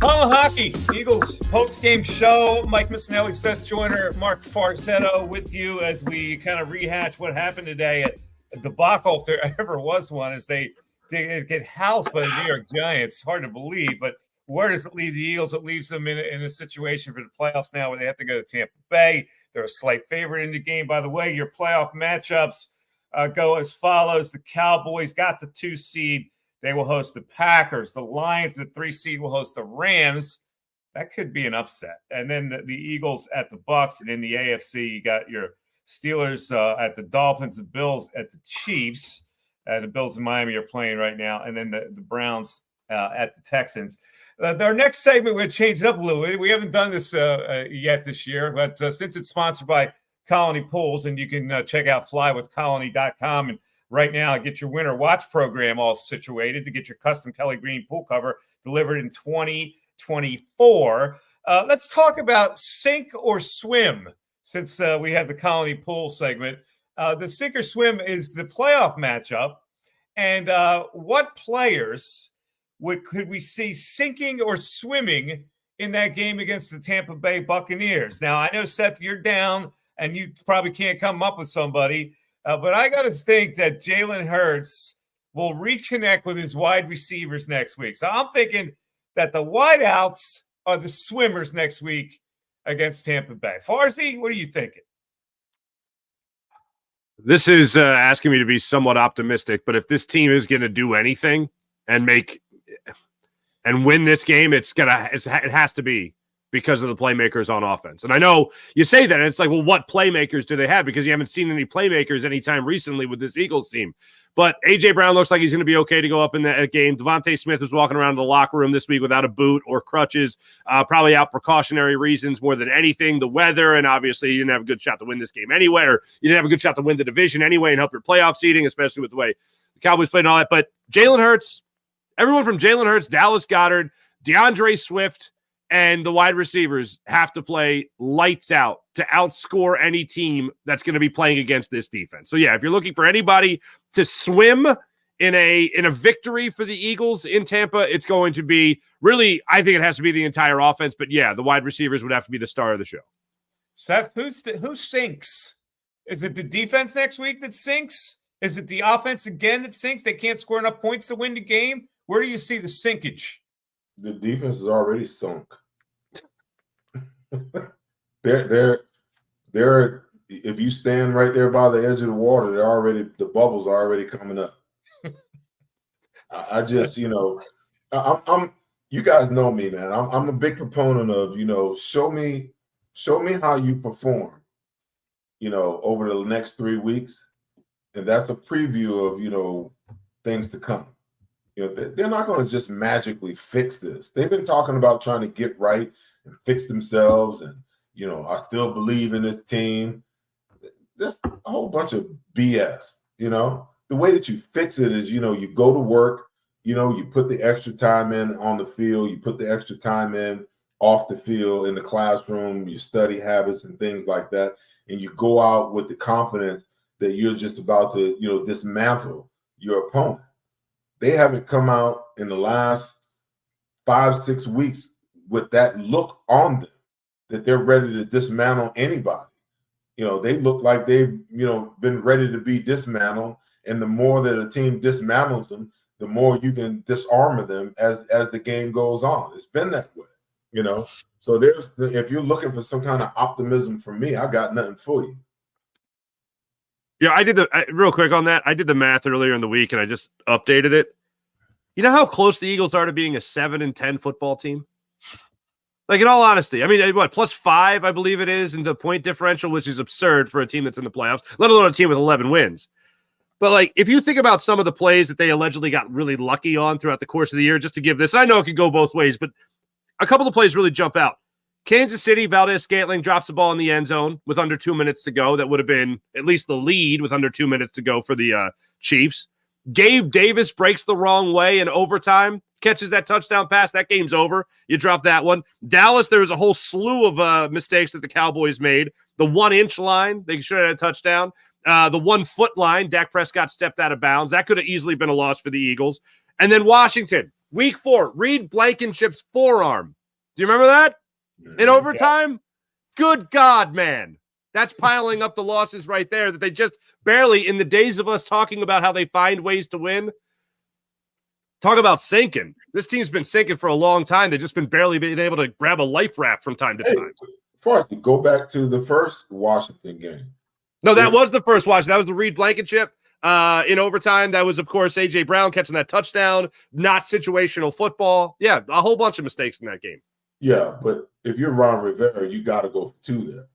Lehocky, Eagles post-game show. Mike Missinelli, Seth Joyner, Mark Farzetto with you as we kind of rehash what happened today at the debacle, if there ever was one, as they get housed by the New York Giants. Hard to believe, but where does it leave the Eagles? It leaves them in a situation for the playoffs now where they have to go to Tampa Bay. They're a slight favorite in the game. By the way, your playoff matchups go as follows. The Cowboys got the 2 seed. They will host the Packers. The Lions, the 3 seed, will host the Rams. That could be an upset. And then the Eagles at the Bucs. And in the AFC, you got your Steelers at the Dolphins, the Bills at the Chiefs. The Bills in Miami are playing right now. And then the Browns at the Texans. Our next segment, we're going to change it up a little bit. We haven't done this yet this year, but since it's sponsored by Colony Pools, and you can check out flywithcolony.com and right now, get your winter watch program all situated to get your custom Kelly Green pool cover delivered in 2024. Let's talk about sink or swim since we have the Colony Pool segment. The sink or swim is the playoff matchup. And what players could we see sinking or swimming in that game against the Tampa Bay Buccaneers? Now, I know, Seth, you're down and you probably can't come up with somebody. But I got to think that Jalen Hurts will reconnect with his wide receivers next week. So I'm thinking that the wideouts are the swimmers next week against Tampa Bay. Farzi, what are you thinking? This is asking me to be somewhat optimistic, but if this team is going to do anything and win this game, it has to be because of the playmakers on offense. And I know you say that, and it's like, well, what playmakers do they have? Because you haven't seen any playmakers anytime recently with this Eagles team. But A.J. Brown looks like he's going to be okay to go up in that game. Devontae Smith was walking around the locker room this week without a boot or crutches, probably out precautionary reasons more than anything, the weather, and obviously you didn't have a good shot to win this game anyway, or you didn't have a good shot to win the division anyway and help your playoff seeding, especially with the way the Cowboys played and all that. But Jalen Hurts, everyone from Jalen Hurts, Dallas Goedert, DeAndre Swift, and the wide receivers have to play lights out to outscore any team that's going to be playing against this defense. So, yeah, if you're looking for anybody to swim in a victory for the Eagles in Tampa, it's going to be really, I think it has to be the entire offense. But, yeah, the wide receivers would have to be the star of the show. Seth, who sinks? Is it the defense next week that sinks? Is it the offense again that sinks? They can't score enough points to win the game? Where do you see the sinkage? The defense is already sunk. They're if you stand right there by the edge of the water, the bubbles are already coming up. I just, I'm you guys know me, man. I'm a big proponent of, show me how you perform, over the next 3 weeks. And that's a preview of, things to come. They're not going to just magically fix this. They've been talking about trying to get right and fix themselves. And, I still believe in this team. There's a whole bunch of BS, The way that you fix it is, you go to work, you put the extra time in on the field, you put the extra time in off the field in the classroom, you study habits and things like that. And you go out with the confidence that you're just about to, dismantle your opponent. They haven't come out in the last 5-6 weeks with that look on them that they're ready to dismantle anybody. They look like they've, been ready to be dismantled. And the more that a team dismantles them, the more you can disarm them as the game goes on. It's been that way, So if you're looking for some kind of optimism from me, I got nothing for you. Yeah, real quick on that. I did the math earlier in the week and I just updated it. You know how close the Eagles are to being a 7-10 football team? Like, in all honesty, I mean, +5, I believe it is, in the point differential, which is absurd for a team that's in the playoffs, let alone a team with 11 wins. But, like, if you think about some of the plays that they allegedly got really lucky on throughout the course of the year, just to give this, I know it could go both ways, but a couple of plays really jump out. Kansas City, Valdez-Scantling drops the ball in the end zone with under 2 minutes to go. That would have been at least the lead with under 2 minutes to go for the Chiefs. Gabe Davis breaks the wrong way in overtime, catches that touchdown pass. That game's over. You drop that one. Dallas, there was a whole slew of mistakes that the Cowboys made. The 1-inch line, they should have had a touchdown. The 1-foot line, Dak Prescott stepped out of bounds. That could have easily been a loss for the Eagles. And then Washington, Week 4, Reed Blankenship's forearm. Do you remember that? In overtime? Good God, man. That's piling up the losses right there that they just barely, in the days of us talking about how they find ways to win, talk about sinking. This team's been sinking for a long time. They've just been barely being able to grab a life raft from time to time. First, go back to the first Washington game. No, that was the first Washington. That was the Reed Blankenship in overtime. That was, of course, A.J. Brown catching that touchdown. Not situational football. Yeah, a whole bunch of mistakes in that game. Yeah, but if you're Ron Rivera, you got to go for 2 there.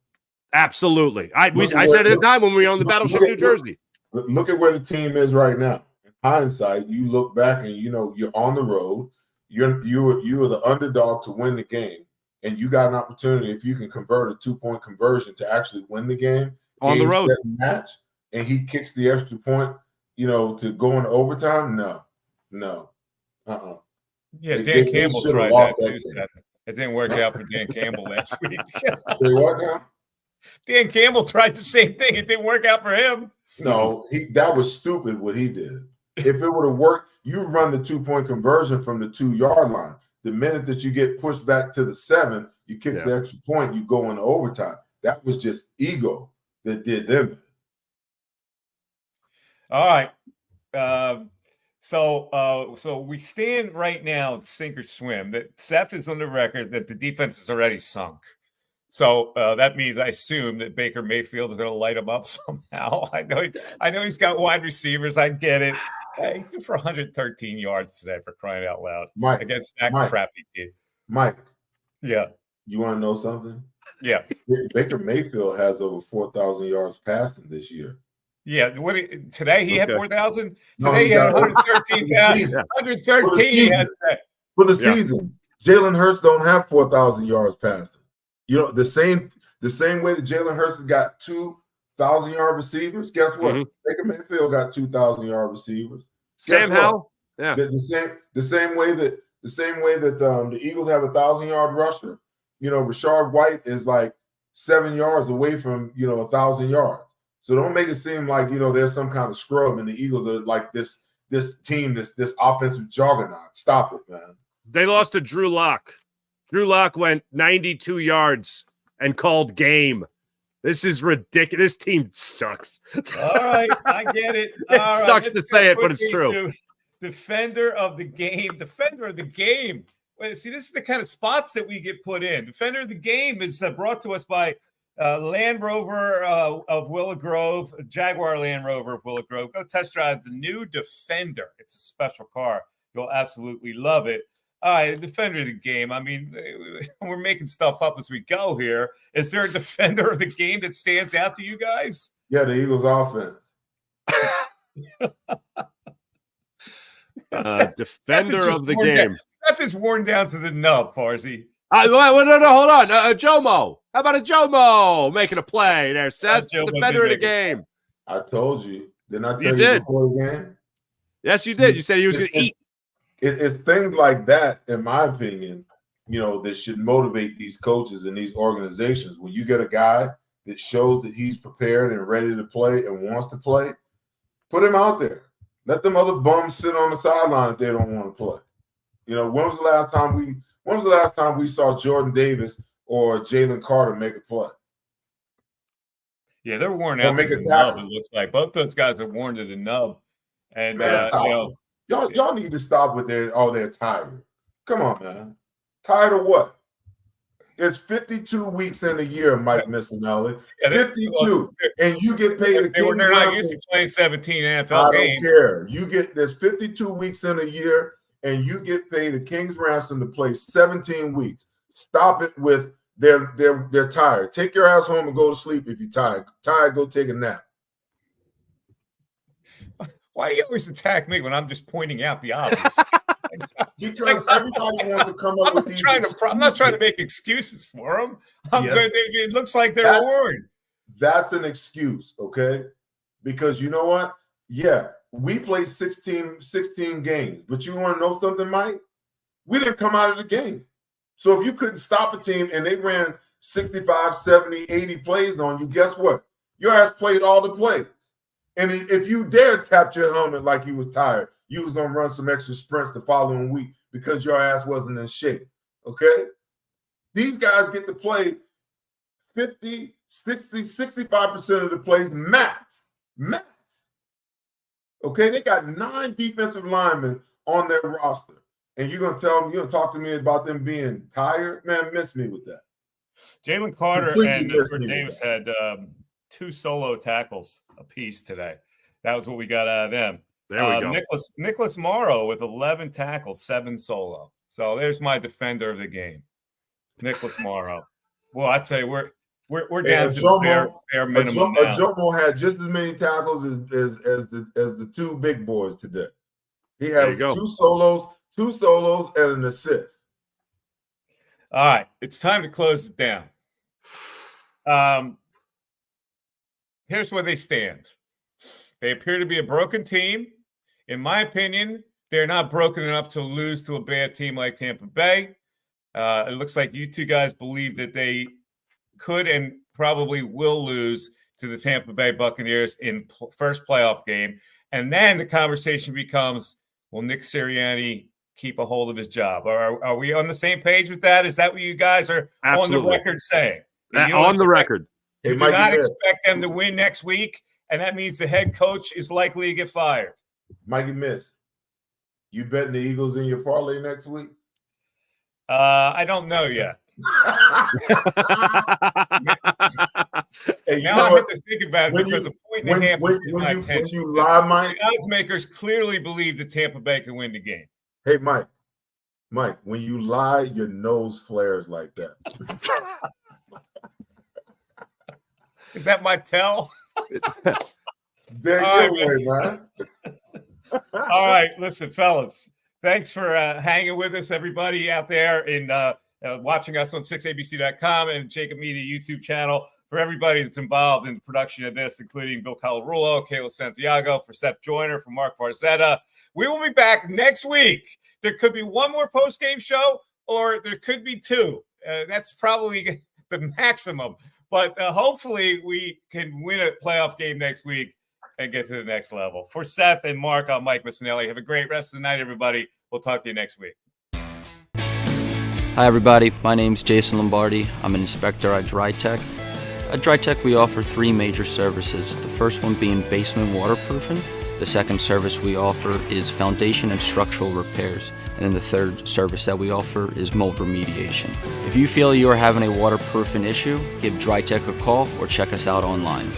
Absolutely. I said it at the time when we were on the Battleship New Jersey. Look at where the team is right now. In hindsight, you look back and you're on the road. You were the underdog to win the game, and you got an opportunity if you can convert a 2-point conversion to actually win the game on the road match, and he kicks the extra point, to go into overtime. No. Yeah, Dan Campbell tried that too. It didn't work out for Dan Campbell last week. What now? Dan Campbell tried the same thing. It didn't work out for him. No, that was stupid what he did. If it would have worked, you run the 2-point conversion from the 2-yard line. The minute that you get pushed back to the 7, you kick the extra point, you go into overtime. That was just ego that did them. All right. So we stand right now, sink or swim, that Seth is on the record that the defense is already sunk. So that means I assume that Baker Mayfield is going to light him up somehow. I know he's got wide receivers. I get it. He threw for 113 yards today, for crying out loud, Mike, against that crappy kid. Mike. Yeah. You want to know something? Yeah. Baker Mayfield has over 4,000 yards passing this year. Yeah. Today he had 4,000. No, today he had 113,000. 113 for the season. Jalen Hurts don't have 4,000 yards passing. The same way that Jalen Hurts got 2,000-yard receivers. Guess what? Baker Mayfield got 2,000-yard receivers. Sam Howell. Yeah. The same way that the Eagles have a 1,000-yard rusher. Rashard White is like 7 yards away from 1,000 yards. So don't make it seem like there's some kind of scrub and the Eagles are like this team, this offensive juggernaut. Stop it, man. They lost to Drew Lock. Drew Lock went 92 yards and called game. This is ridiculous. This team sucks. All right, I get it. It sucks to say it, but it's true. Defender of the game. Defender of the game. Wait, see, this is the kind of spots that we get put in. Defender of the game is brought to us by Land Rover of Willow Grove, Jaguar Land Rover of Willow Grove. Go test drive the new Defender. It's a special car. You'll absolutely love it. All right, defender of the game. I mean, we're making stuff up as we go here. Is there a defender of the game that stands out to you guys? Yeah, the Eagles offense. Defender of the game. That's just worn down to the nub, Parsi. No, hold on. Jomo. How about a Jomo making a play there, Seth? Defender of the game. I told you. Didn't I tell you before the game? Yes, you did. You said he was going to eat. It's things like that, in my opinion, that should motivate these coaches and these organizations. When you get a guy that shows that he's prepared and ready to play and wants to play, put him out there. Let them other bums sit on the sideline if they don't want to play. When was the last time we saw Jordan Davis or Jalen Carter make a play? Yeah, they're worn out to the nub, it looks like. Both those guys are worn to the nub. And Y'all need to stop with they're tired. Come on, man. Tired of what? It's 52 weeks in a year, Mike Missinelli. 52. And you get paid. They're not used to playing 17 NFL games. I don't care. There's 52 weeks in a year, and you get paid a king's ransom to play 17 weeks. Stop it with they're tired. Take your ass home and go to sleep if you're tired. Tired, go take a nap. Why do you always attack me when I'm just pointing out the obvious? Because everybody wants to come up with these I'm not trying to make excuses for them. It looks like they're warned. That's an excuse, okay? Because you know what? Yeah, we played 16 games. But you want to know something, Mike? We didn't come out of the game. So if you couldn't stop a team and they ran 65, 70, 80 plays on you, guess what? Your ass played all the plays. And if you dare tap your helmet like you was tired, you was going to run some extra sprints the following week because your ass wasn't in shape. Okay? These guys get to play 50, 60, 65% of the plays max. Max. Okay? They got 9 defensive linemen on their roster. And you're going to tell them, you're going to talk to me about them being tired? Man, miss me with that. Jalen Carter Completely and Jordan Davis had 2 solo tackles apiece today. That was what we got out of them. There we go. Nicholas Morrow with 11 tackles, 7 solo. So there's my defender of the game, Nicholas Morrow. Well, I'd say we're down to the bare minimum now. Ajomo had just as many tackles as the 2 big boys today. He had 2 solos, and an assist. All right, it's time to close it down. Here's where they stand. They appear to be a broken team. In my opinion, they're not broken enough to lose to a bad team like Tampa Bay. It looks like you two guys believe that they could and probably will lose to the Tampa Bay Buccaneers in first playoff game. And then the conversation becomes, will Nick Sirianni keep a hold of his job? Are we on the same page with that? Is that what you guys are on the record saying? On the record. You do not expect them to win next week, and that means the head coach is likely to get fired. Mikey Miss, you betting the Eagles in your parlay next week? I don't know yet. Hey, now I have to think about it because a point and a half is my attention. When you lie, Mike, the odds makers clearly believe that Tampa Bay can win the game. Hey, Mike, when you lie, your nose flares like that. Is that my tell? There you go, man. All right, listen, fellas. Thanks for hanging with us, everybody out there in watching us on 6abc.com and JAKIB Media YouTube channel. For everybody that's involved in the production of this, including Bill Colarulo, Kayla Santiago, for Seth Joyner, for Mark Farzetta. We will be back next week. There could be one more post-game show, or there could be 2. That's probably the maximum. But hopefully we can win a playoff game next week and get to the next level. For Seth and Mark, I'm Mike Missinelli. Have a great rest of the night, everybody. We'll talk to you next week. Hi, everybody. My name's Jason Lombardi. I'm an inspector at DryTech. At DryTech, we offer 3 major services. The first one being basement waterproofing. The second service we offer is foundation and structural repairs. And then the third service that we offer is mold remediation. If you feel you are having a waterproofing issue, give DryTech a call or check us out online.